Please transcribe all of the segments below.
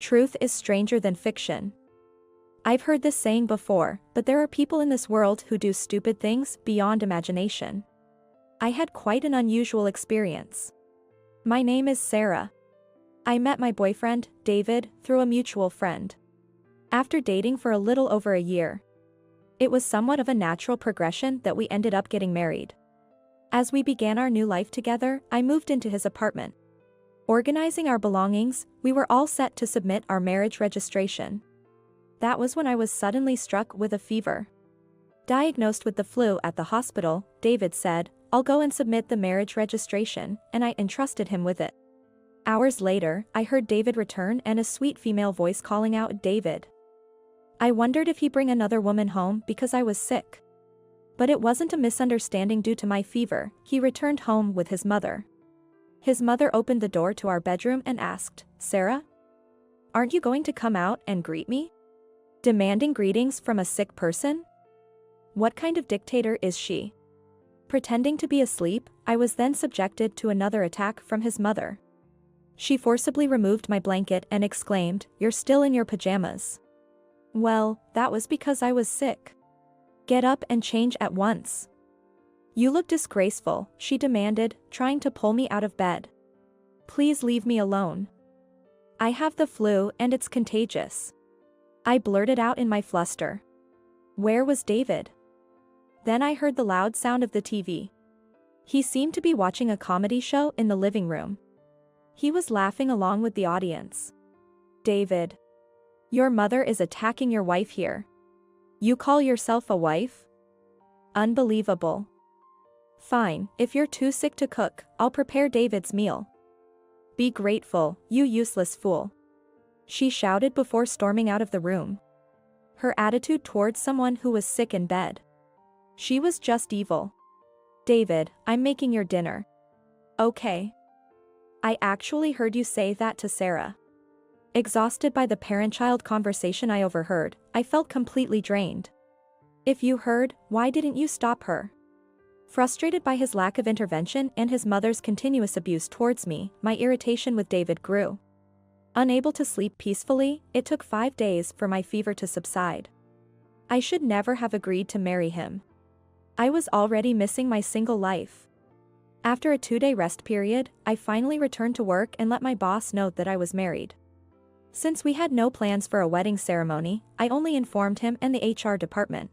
Truth is stranger than fiction. I've heard this saying before, but there are people in this world who do stupid things beyond imagination. I had quite an unusual experience. My name is Sarah. I met my boyfriend, David, through a mutual friend. After dating for a little over a year, it was somewhat of a natural progression that we ended up getting married. As we began our new life together, I moved into his apartment. Organizing our belongings, we were all set to submit our marriage registration. That was when I was suddenly struck with a fever. Diagnosed with the flu at the hospital, David said, "I'll go and submit the marriage registration," and I entrusted him with it. Hours later, I heard David return and a sweet female voice calling out, "David." I wondered if he'd bring another woman home because I was sick. But it wasn't a misunderstanding due to my fever. He returned home with his mother. His mother opened the door to our bedroom and asked, "Sarah? Aren't you going to come out and greet me?" Demanding greetings from a sick person? What kind of dictator is she? Pretending to be asleep, I was then subjected to another attack from his mother. She forcibly removed my blanket and exclaimed, "You're still in your pajamas." Well, that was because I was sick. Get up and change at once. You look disgraceful, she demanded, trying to pull me out of bed. Please leave me alone. I have the flu and it's contagious. I blurted out in my fluster. Where was David? Then I heard the loud sound of the TV. He seemed to be watching a comedy show in the living room. He was laughing along with the audience. David. Your mother is attacking your wife here. You call yourself a wife? Unbelievable. Fine, if you're too sick to cook, I'll prepare David's meal. Be grateful, you useless fool. She shouted before storming out of the room. Her attitude towards someone who was sick in bed. She was just evil. David, I'm making your dinner. Okay. I actually heard you say that to Sarah. Exhausted by the parent-child conversation I overheard, I felt completely drained. If you heard, why didn't you stop her? Frustrated by his lack of intervention and his mother's continuous abuse towards me, my irritation with David grew. Unable to sleep peacefully, it took 5 days for my fever to subside. I should never have agreed to marry him. I was already missing my single life. After a 2-day rest period, I finally returned to work and let my boss know that I was married. Since we had no plans for a wedding ceremony, I only informed him and the HR department.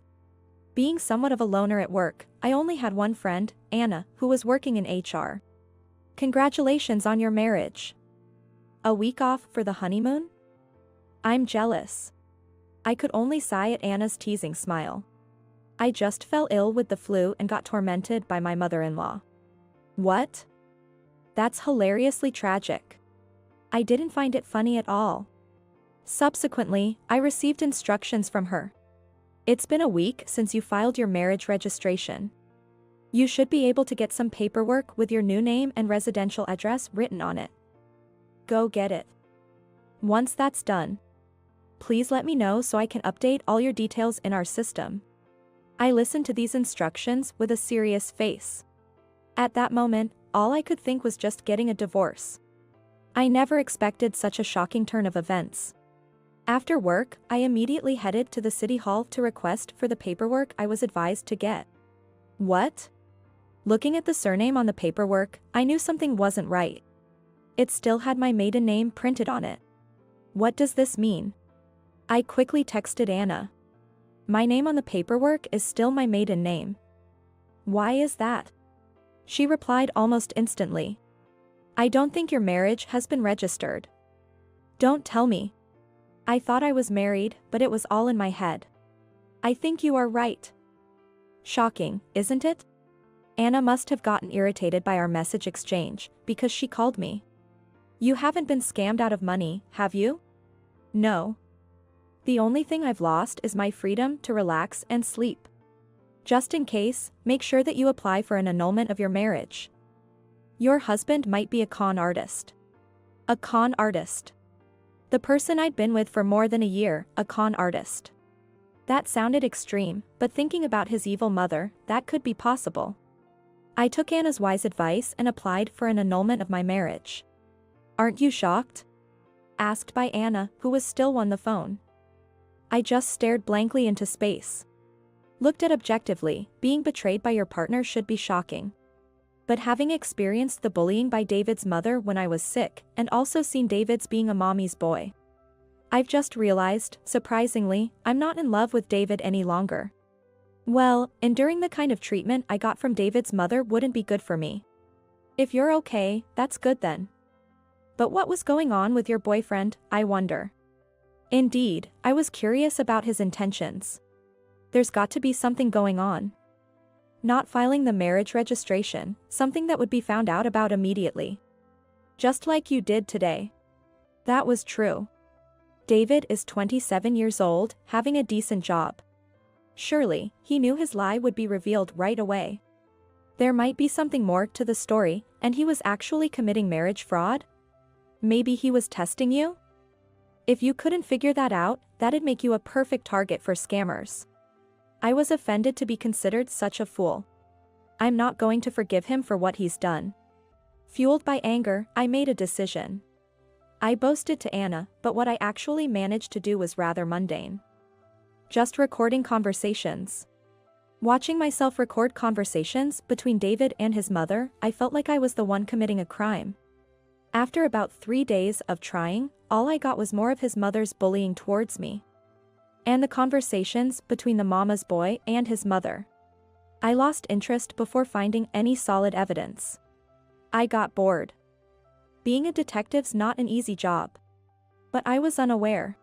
Being somewhat of a loner at work, I only had one friend, Anna, who was working in HR. Congratulations on your marriage. A week off for the honeymoon? I'm jealous. I could only sigh at Anna's teasing smile. I just fell ill with the flu and got tormented by my mother-in-law. What? That's hilariously tragic. I didn't find it funny at all. Subsequently, I received instructions from her. It's been a week since you filed your marriage registration. You should be able to get some paperwork with your new name and residential address written on it. Go get it. Once that's done, please let me know so I can update all your details in our system. I listened to these instructions with a serious face. At that moment, all I could think was just getting a divorce. I never expected such a shocking turn of events. After work, I immediately headed to the city hall to request for the paperwork I was advised to get. What? Looking at the surname on the paperwork, I knew something wasn't right. It still had my maiden name printed on it. What does this mean? I quickly texted Anna. My name on the paperwork is still my maiden name. Why is that? She replied almost instantly. I don't think your marriage has been registered. Don't tell me. I thought I was married, but it was all in my head. I think you are right. Shocking, isn't it? Anna must have gotten irritated by our message exchange, because she called me. You haven't been scammed out of money, have you? No. The only thing I've lost is my freedom to relax and sleep. Just in case, make sure that you apply for an annulment of your marriage. Your husband might be a con artist. A con artist. The person I'd been with for more than a year, a con artist. That sounded extreme, but thinking about his evil mother, that could be possible. I took Anna's wise advice and applied for an annulment of my marriage. Aren't you shocked? Asked by Anna, who was still on the phone. I just stared blankly into space. Looked at objectively, being betrayed by your partner should be shocking. But having experienced the bullying by David's mother when I was sick, and also seen David's being a mommy's boy, I've just realized, surprisingly, I'm not in love with David any longer. Well, enduring the kind of treatment I got from David's mother wouldn't be good for me. If you're okay, that's good then. But what was going on with your boyfriend, I wonder? Indeed, I was curious about his intentions. There's got to be something going on. Not filing the marriage registration, something that would be found out about immediately. Just like you did today. That was true. David is 27 years old, having a decent job. Surely, he knew his lie would be revealed right away. There might be something more to the story, and he was actually committing marriage fraud? Maybe he was testing you? If you couldn't figure that out, that'd make you a perfect target for scammers. I was offended to be considered such a fool. I'm not going to forgive him for what he's done. Fueled by anger, I made a decision. I boasted to Anna, but what I actually managed to do was rather mundane. Just recording conversations. Watching myself record conversations between David and his mother, I felt like I was the one committing a crime. After about 3 days of trying, all I got was more of his mother's bullying towards me. And the conversations between the mama's boy and his mother. I lost interest before finding any solid evidence. I got bored. Being a detective's not an easy job. But I was unaware.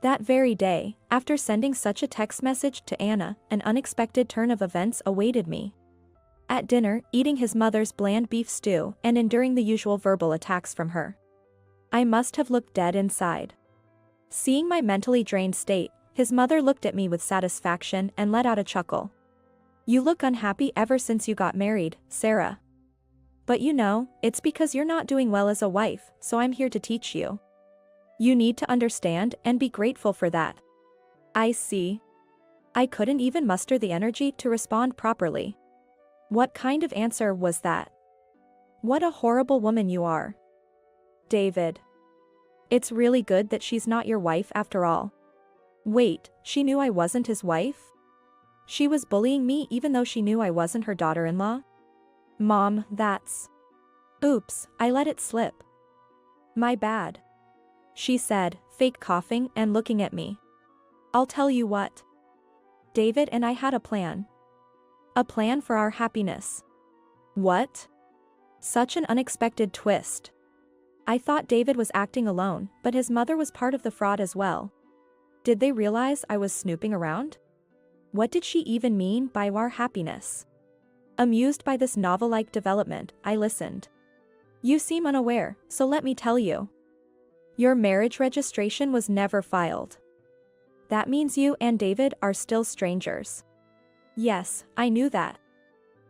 That very day, after sending such a text message to Anna, an unexpected turn of events awaited me. At dinner, eating his mother's bland beef stew and enduring the usual verbal attacks from her. I must have looked dead inside. Seeing my mentally drained state, his mother looked at me with satisfaction and let out a chuckle. You look unhappy ever since you got married, Sarah. But you know, it's because you're not doing well as a wife, so I'm here to teach you. You need to understand and be grateful for that. I see. I couldn't even muster the energy to respond properly. What kind of answer was that? What a horrible woman you are. David. It's really good that she's not your wife after all. Wait, she knew I wasn't his wife? She was bullying me even though she knew I wasn't her daughter-in-law? Mom, that's... Oops, I let it slip. My bad. She said, fake coughing and looking at me. I'll tell you what. David and I had a plan. A plan for our happiness. What? Such an unexpected twist. I thought David was acting alone, but his mother was part of the fraud as well. Did they realize I was snooping around? What did she even mean by our happiness? Amused by this novel-like development, I listened. You seem unaware, so let me tell you. Your marriage registration was never filed. That means you and David are still strangers. Yes, I knew that.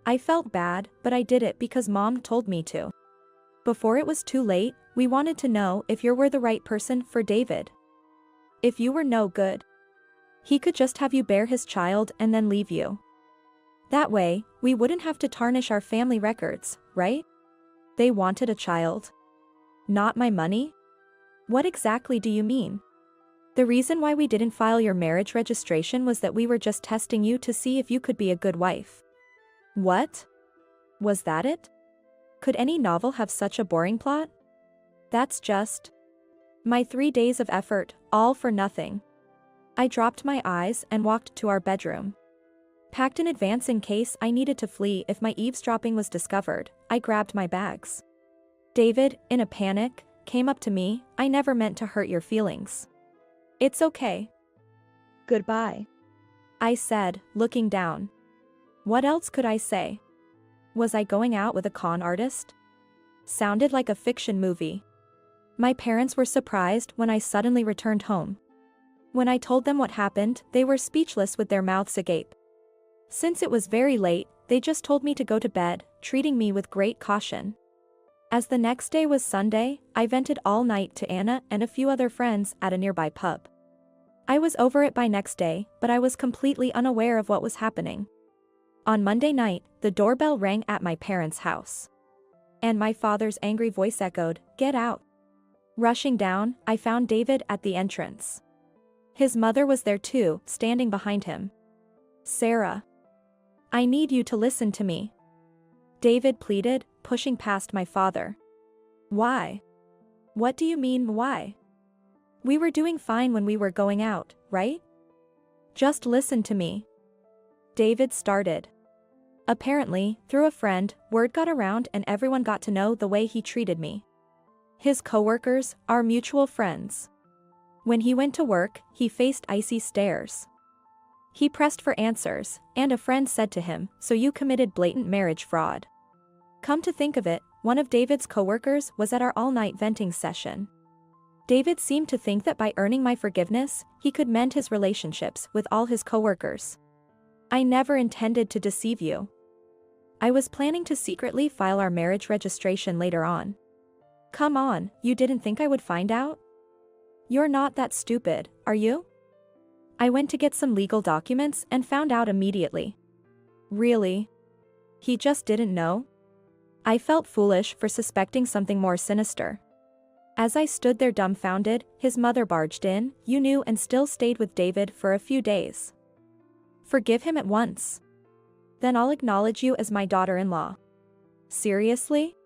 I felt bad, but I did it because Mom told me to. Before it was too late, we wanted to know if you were the right person for David. If you were no good, he could just have you bear his child and then leave you. That way, we wouldn't have to tarnish our family records, right? They wanted a child. Not my money? What exactly do you mean? The reason why we didn't file your marriage registration was that we were just testing you to see if you could be a good wife. What? Was that it? Could any novel have such a boring plot? That's just... my 3 days of effort, all for nothing. I dropped my eyes and walked to our bedroom. Packed in advance in case I needed to flee if my eavesdropping was discovered, I grabbed my bags. David, in a panic, came up to me. I never meant to hurt your feelings. It's okay. Goodbye. I said, looking down. What else could I say? Was I going out with a con artist? Sounded like a fiction movie. My parents were surprised when I suddenly returned home. When I told them what happened, they were speechless with their mouths agape. Since it was very late, they just told me to go to bed, treating me with great caution. As the next day was Sunday, I vented all night to Anna and a few other friends at a nearby pub. I was over it by next day, but I was completely unaware of what was happening. On Monday night, the doorbell rang at my parents' house. And my father's angry voice echoed, "Get out." Rushing down, I found David at the entrance. His mother was there too, standing behind him. "Sarah. I need you to listen to me," David pleaded, pushing past my father. "Why? What do you mean, why? We were doing fine when we were going out, right? Just listen to me," David started. Apparently, through a friend, word got around and everyone got to know the way he treated me. His coworkers, our mutual friends. When he went to work, he faced icy stares. He pressed for answers, and a friend said to him, "So you committed blatant marriage fraud." Come to think of it, one of David's coworkers was at our all-night venting session. David seemed to think that by earning my forgiveness, he could mend his relationships with all his coworkers. "I never intended to deceive you. I was planning to secretly file our marriage registration later on." "Come on, you didn't think I would find out? You're not that stupid, are you?" I went to get some legal documents and found out immediately. "Really? He just didn't know?" I felt foolish for suspecting something more sinister. As I stood there dumbfounded, his mother barged in. "You knew and still stayed with David for a few days. Forgive him at once. Then I'll acknowledge you as my daughter-in-law." "Seriously?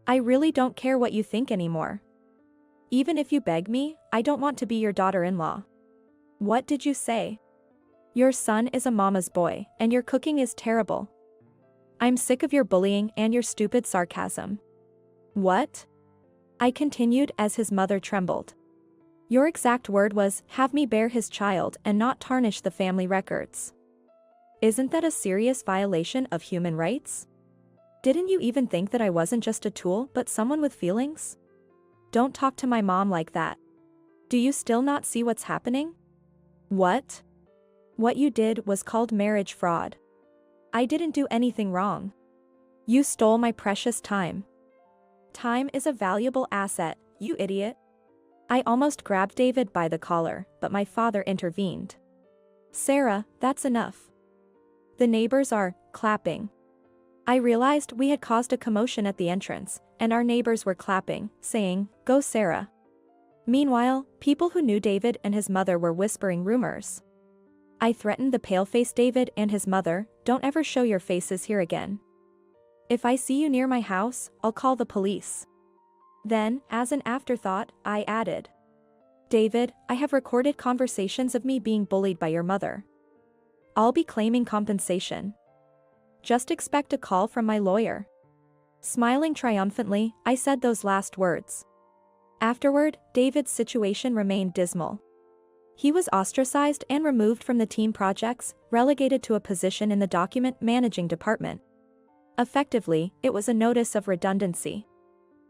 I really don't care what you think anymore. Even if you beg me, I don't want to be your daughter-in-law." "What did you say?" "Your son is a mama's boy, and your cooking is terrible. I'm sick of your bullying and your stupid sarcasm." "What?" I continued as his mother trembled. "Your exact word was, have me bear his child and not tarnish the family records. Isn't that a serious violation of human rights? Didn't you even think that I wasn't just a tool but someone with feelings? Don't talk to my mom like that. Do you still not see what's happening?" "What? What you did was called marriage fraud. I didn't do anything wrong. You stole my precious time. Time is a valuable asset, you idiot." I almost grabbed David by the collar, but my father intervened. "Sarah, that's enough. The neighbors are clapping." I realized we had caused a commotion at the entrance, and our neighbors were clapping, saying, "Go Sarah." Meanwhile, people who knew David and his mother were whispering rumors. I threatened the pale-faced David and his mother, "Don't ever show your faces here again. If I see you near my house, I'll call the police." Then, as an afterthought, I added, "David, I have recorded conversations of me being bullied by your mother. I'll be claiming compensation. Just expect a call from my lawyer." Smiling triumphantly, I said those last words. Afterward, David's situation remained dismal. He was ostracized and removed from the team projects, relegated to a position in the document managing department. Effectively, it was a notice of redundancy.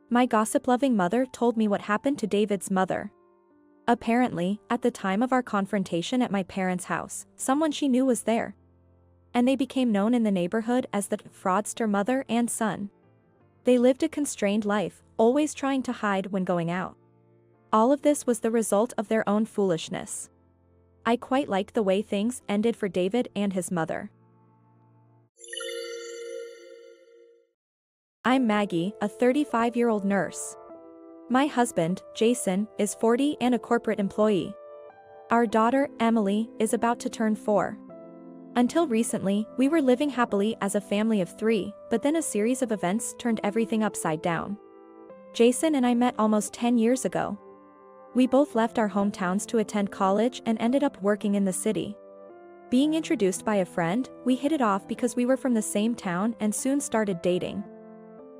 My gossip-loving mother told me what happened to David's mother. Apparently, at the time of our confrontation at my parents' house, someone she knew was there. And they became known in the neighborhood as the fraudster mother and son. They lived a constrained life, always trying to hide when going out. All of this was the result of their own foolishness. I quite liked the way things ended for David and his mother. I'm Maggie, a 35-year-old nurse. My husband, Jason, is 40 and a corporate employee. Our daughter, Emily, is about to turn 4. Until recently, we were living happily as a family of 3, but then a series of events turned everything upside down. Jason and I met almost 10 years ago. We both left our hometowns to attend college and ended up working in the city. Being introduced by a friend, we hit it off because we were from the same town and soon started dating.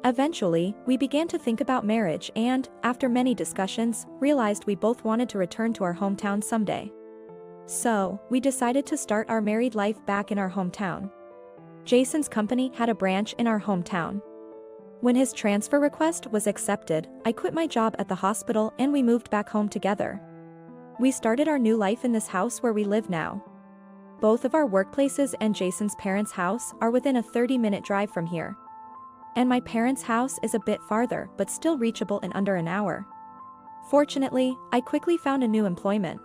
Eventually, we began to think about marriage and, after many discussions, realized we both wanted to return to our hometown someday. So, we decided to start our married life back in our hometown. Jason's company had a branch in our hometown. When his transfer request was accepted, I quit my job at the hospital and we moved back home together. We started our new life in this house where we live now. Both of our workplaces and Jason's parents' house are within a 30-minute drive from here. And my parents' house is a bit farther but still reachable in under an hour. Fortunately, I quickly found a new employment.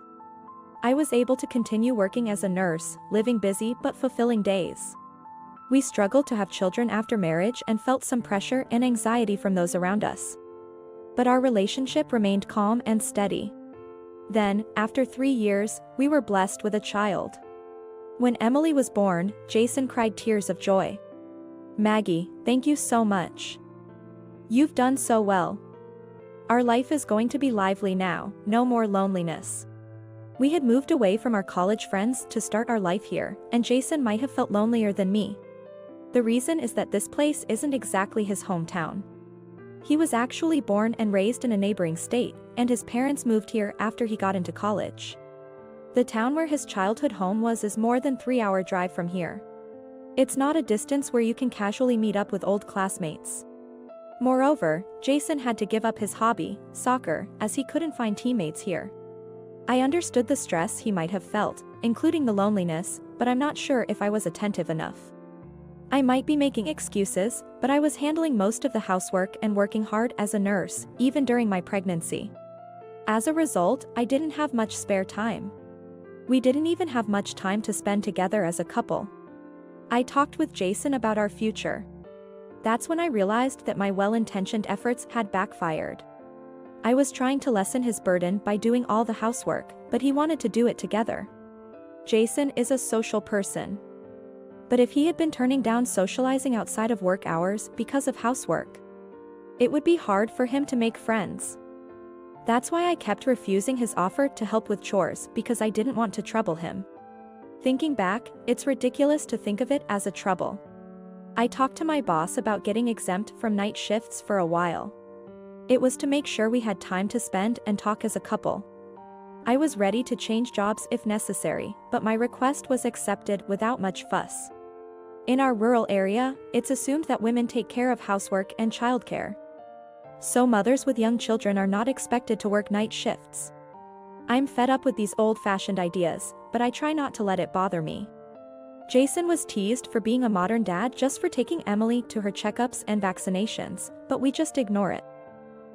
I was able to continue working as a nurse, living busy but fulfilling days. We struggled to have children after marriage and felt some pressure and anxiety from those around us. But our relationship remained calm and steady. Then, after 3 years, we were blessed with a child. When Emily was born, Jason cried tears of joy. "Maggie, thank you so much. You've done so well. Our life is going to be lively now, no more loneliness." We had moved away from our college friends to start our life here, and Jason might have felt lonelier than me. The reason is that this place isn't exactly his hometown. He was actually born and raised in a neighboring state, and his parents moved here after he got into college. The town where his childhood home was is more than 3-hour drive from here. It's not a distance where you can casually meet up with old classmates. Moreover, Jason had to give up his hobby, soccer, as he couldn't find teammates here. I understood the stress he might have felt, including the loneliness, but I'm not sure if I was attentive enough. I might be making excuses, but I was handling most of the housework and working hard as a nurse, even during my pregnancy. As a result, I didn't have much spare time. We didn't even have much time to spend together as a couple. I talked with Jason about our future. That's when I realized that my well-intentioned efforts had backfired. I was trying to lessen his burden by doing all the housework, but he wanted to do it together. Jason is a social person. But if he had been turning down socializing outside of work hours because of housework, it would be hard for him to make friends. That's why I kept refusing his offer to help with chores, because I didn't want to trouble him. Thinking back, it's ridiculous to think of it as a trouble. I talked to my boss about getting exempt from night shifts for a while. It was to make sure we had time to spend and talk as a couple. I was ready to change jobs if necessary, but my request was accepted without much fuss. In our rural area, it's assumed that women take care of housework and childcare. So mothers with young children are not expected to work night shifts. I'm fed up with these old-fashioned ideas, but I try not to let it bother me. Jason was teased for being a modern dad just for taking Emily to her checkups and vaccinations, but we just ignore it.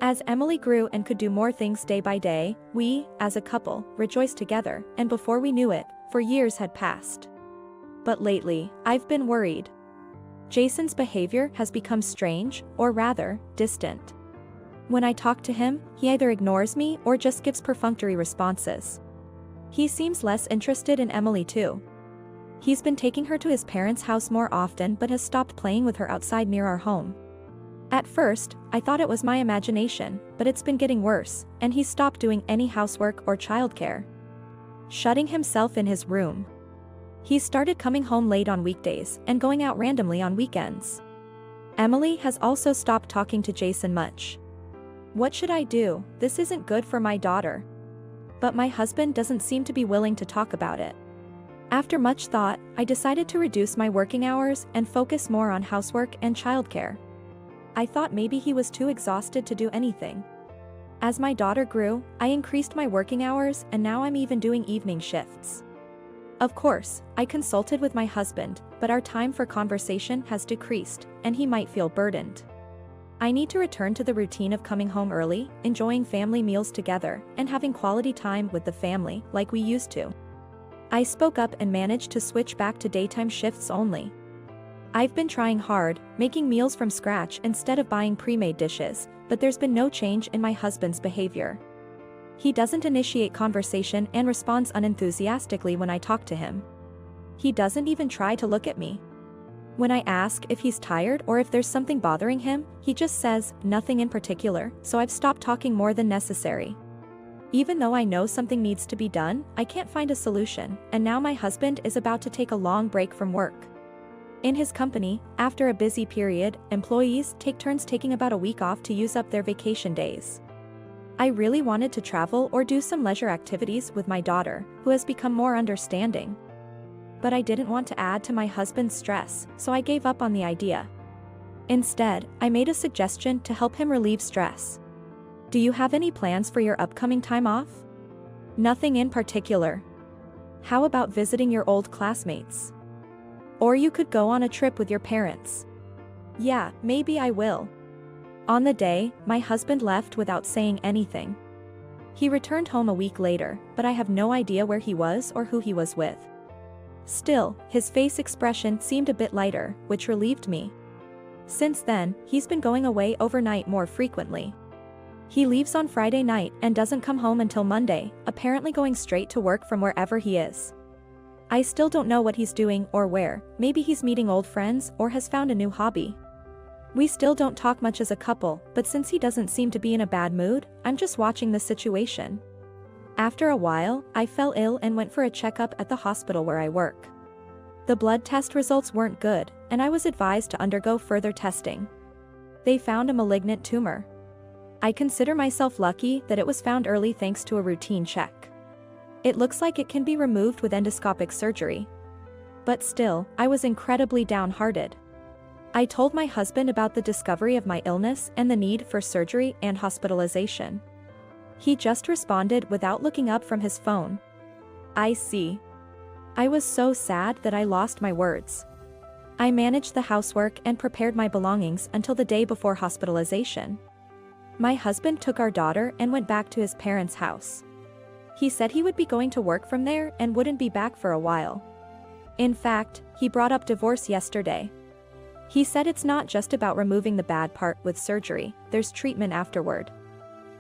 As Emily grew and could do more things day by day, we, as a couple, rejoiced together, and before we knew it, 4 years had passed. But lately, I've been worried. Jason's behavior has become strange, or rather, distant. When I talk to him, he either ignores me or just gives perfunctory responses. He seems less interested in Emily too. He's been taking her to his parents' house more often but has stopped playing with her outside near our home. At first, I thought it was my imagination, but it's been getting worse, and he's stopped doing any housework or childcare. Shutting himself in his room. He's started coming home late on weekdays and going out randomly on weekends. Emily has also stopped talking to Jason much. What should I do? This isn't good for my daughter. But my husband doesn't seem to be willing to talk about it. After much thought, I decided to reduce my working hours and focus more on housework and childcare. I thought maybe he was too exhausted to do anything. As my daughter grew, I increased my working hours, and now I'm even doing evening shifts. Of course, I consulted with my husband, but our time for conversation has decreased, and he might feel burdened. I need to return to the routine of coming home early, enjoying family meals together, and having quality time with the family, like we used to. I spoke up and managed to switch back to daytime shifts only. I've been trying hard, making meals from scratch instead of buying pre-made dishes, but there's been no change in my husband's behavior. He doesn't initiate conversation and responds unenthusiastically when I talk to him. He doesn't even try to look at me. When I ask if he's tired or if there's something bothering him, he just says, "Nothing in particular," so I've stopped talking more than necessary. Even though I know something needs to be done, I can't find a solution, and now my husband is about to take a long break from work. In his company, after a busy period, employees take turns taking about a week off to use up their vacation days. I really wanted to travel or do some leisure activities with my daughter, who has become more understanding. But I didn't want to add to my husband's stress, so I gave up on the idea. Instead, I made a suggestion to help him relieve stress. Do you have any plans for your upcoming time off? Nothing in particular. How about visiting your old classmates? Or you could go on a trip with your parents. Yeah, maybe I will. On the day, my husband left without saying anything. He returned home a week later, but I have no idea where he was or who he was with. Still, his face expression seemed a bit lighter, which relieved me. Since then, he's been going away overnight more frequently. He leaves on Friday night and doesn't come home until Monday, apparently going straight to work from wherever he is. I still don't know what he's doing or where, maybe he's meeting old friends or has found a new hobby. We still don't talk much as a couple, but since he doesn't seem to be in a bad mood, I'm just watching the situation. After a while, I fell ill and went for a checkup at the hospital where I work. The blood test results weren't good, and I was advised to undergo further testing. They found a malignant tumor. I consider myself lucky that it was found early thanks to a routine check. It looks like it can be removed with endoscopic surgery. But still, I was incredibly downhearted. I told my husband about the discovery of my illness and the need for surgery and hospitalization. He just responded without looking up from his phone. I see. I was so sad that I lost my words. I managed the housework and prepared my belongings until the day before hospitalization. My husband took our daughter and went back to his parents' house. He said he would be going to work from there and wouldn't be back for a while. In fact, he brought up divorce yesterday. He said it's not just about removing the bad part with surgery, there's treatment afterward.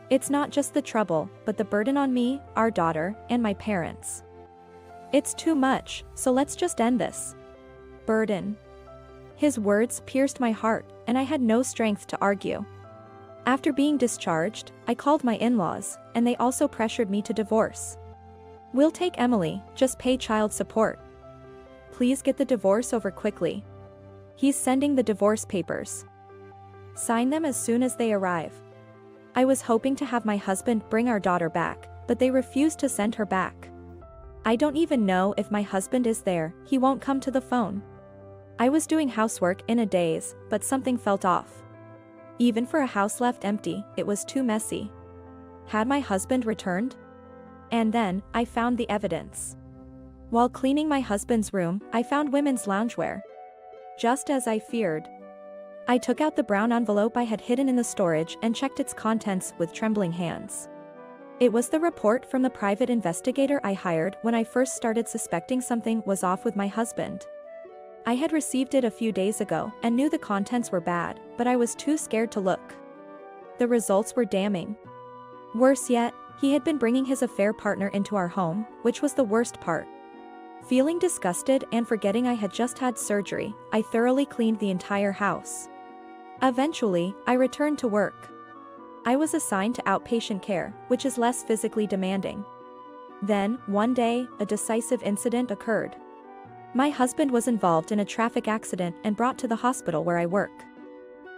It's not just the trouble, but the burden on me, our daughter, and my parents. It's too much, so let's just end this. Burden. His words pierced my heart, and I had no strength to argue. After being discharged, I called my in-laws, and they also pressured me to divorce. We'll take Emily, just pay child support. Please get the divorce over quickly. He's sending the divorce papers. Sign them as soon as they arrive. I was hoping to have my husband bring our daughter back, but they refused to send her back. I don't even know if my husband is there, he won't come to the phone. I was doing housework in a daze, but something felt off. Even for a house left empty, it was too messy. Had my husband returned? And then, I found the evidence. While cleaning my husband's room, I found women's loungewear. Just as I feared. I took out the brown envelope I had hidden in the storage and checked its contents with trembling hands. It was the report from the private investigator I hired when I first started suspecting something was off with my husband. I had received it a few days ago and knew the contents were bad, but I was too scared to look. The results were damning. Worse yet, he had been bringing his affair partner into our home, which was the worst part. Feeling disgusted and forgetting I had just had surgery, I thoroughly cleaned the entire house. Eventually, I returned to work. I was assigned to outpatient care, which is less physically demanding. Then, one day, a decisive incident occurred. My husband was involved in a traffic accident and brought to the hospital where I work.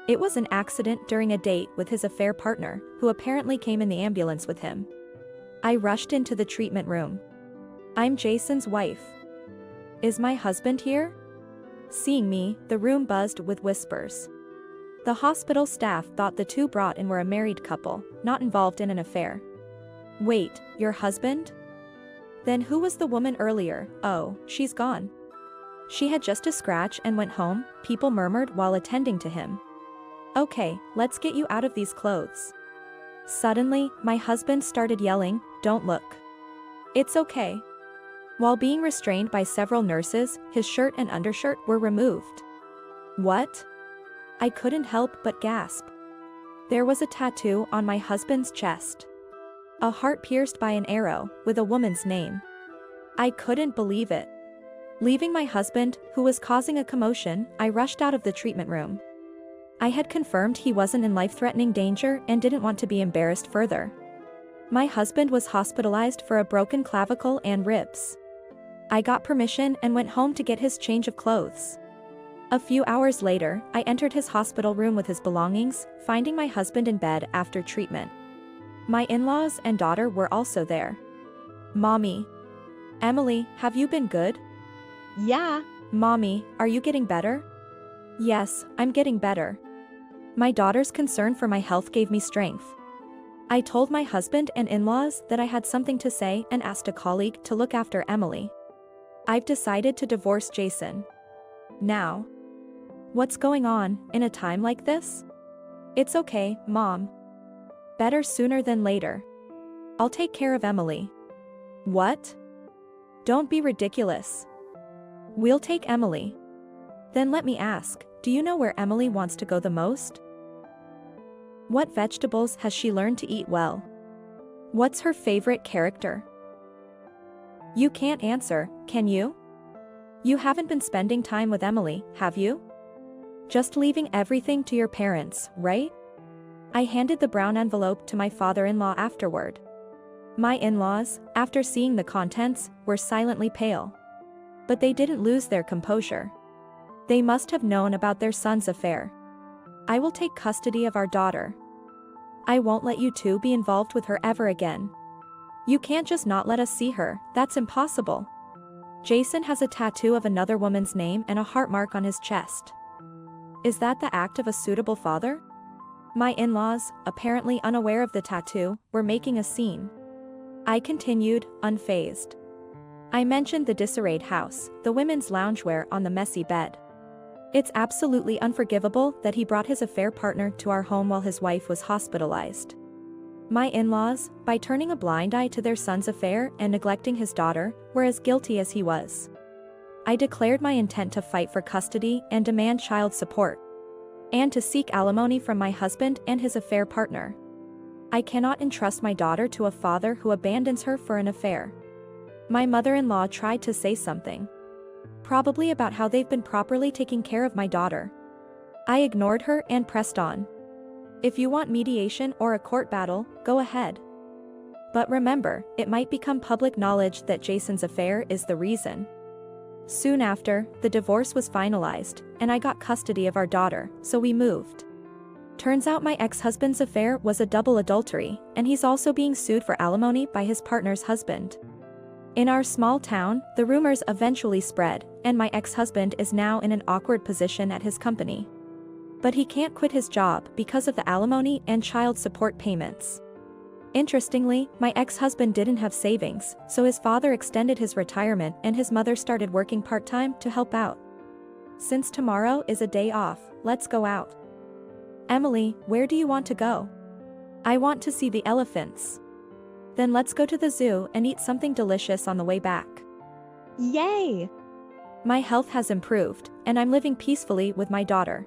It was an accident during a date with his affair partner, who apparently came in the ambulance with him. I rushed into the treatment room. I'm Jason's wife. Is my husband here? Seeing me, the room buzzed with whispers. The hospital staff thought the two brought in were a married couple, not involved in an affair. Wait, your husband? Then who was the woman earlier? Oh, she's gone. She had just a scratch and went home, people murmured while attending to him. Okay, let's get you out of these clothes. Suddenly, my husband started yelling, "Don't look." It's okay. While being restrained by several nurses, his shirt and undershirt were removed. What? I couldn't help but gasp. There was a tattoo on my husband's chest. A heart pierced by an arrow, with a woman's name. I couldn't believe it. Leaving my husband, who was causing a commotion, I rushed out of the treatment room. I had confirmed he wasn't in life-threatening danger and didn't want to be embarrassed further. My husband was hospitalized for a broken clavicle and ribs. I got permission and went home to get his change of clothes. A few hours later, I entered his hospital room with his belongings, finding my husband in bed after treatment. My in-laws and daughter were also there. Mommy. Emily, have you been good? Yeah. Mommy, are you getting better? Yes, I'm getting better. My daughter's concern for my health gave me strength. I told my husband and in-laws that I had something to say and asked a colleague to look after Emily. I've decided to divorce Jason. Now. What's going on, in a time like this? It's okay, Mom. Better sooner than later. I'll take care of Emily. What? Don't be ridiculous. We'll take Emily. Then let me ask, do you know where Emily wants to go the most? What vegetables has she learned to eat well? What's her favorite character? You can't answer, can you? You haven't been spending time with Emily, have you? Just leaving everything to your parents, right? I handed the brown envelope to my father-in-law afterward. My in-laws, after seeing the contents, were silently pale. But they didn't lose their composure. They must have known about their son's affair. I will take custody of our daughter. I won't let you two be involved with her ever again. You can't just not let us see her, that's impossible. Jason has a tattoo of another woman's name and a heart mark on his chest. Is that the act of a suitable father? My in-laws, apparently unaware of the tattoo, were making a scene. I continued, unfazed. I mentioned the disarrayed house, the women's loungewear on the messy bed. It's absolutely unforgivable that he brought his affair partner to our home while his wife was hospitalized. My in-laws, by turning a blind eye to their son's affair and neglecting his daughter, were as guilty as he was. I declared my intent to fight for custody and demand child support. And to seek alimony from my husband and his affair partner. I cannot entrust my daughter to a father who abandons her for an affair. My mother-in-law tried to say something. Probably about how they've been properly taking care of my daughter. I ignored her and pressed on. If you want mediation or a court battle, go ahead. But remember, it might become public knowledge that Jason's affair is the reason. Soon after, the divorce was finalized, and I got custody of our daughter, so we moved. Turns out my ex-husband's affair was a double adultery, and he's also being sued for alimony by his partner's husband. In our small town, the rumors eventually spread, and my ex-husband is now in an awkward position at his company. But he can't quit his job because of the alimony and child support payments. Interestingly, my ex-husband didn't have savings, so his father extended his retirement and his mother started working part-time to help out. Since tomorrow is a day off, let's go out. Emily, where do you want to go? I want to see the elephants. Then let's go to the zoo and eat something delicious on the way back. Yay! My health has improved, and I'm living peacefully with my daughter.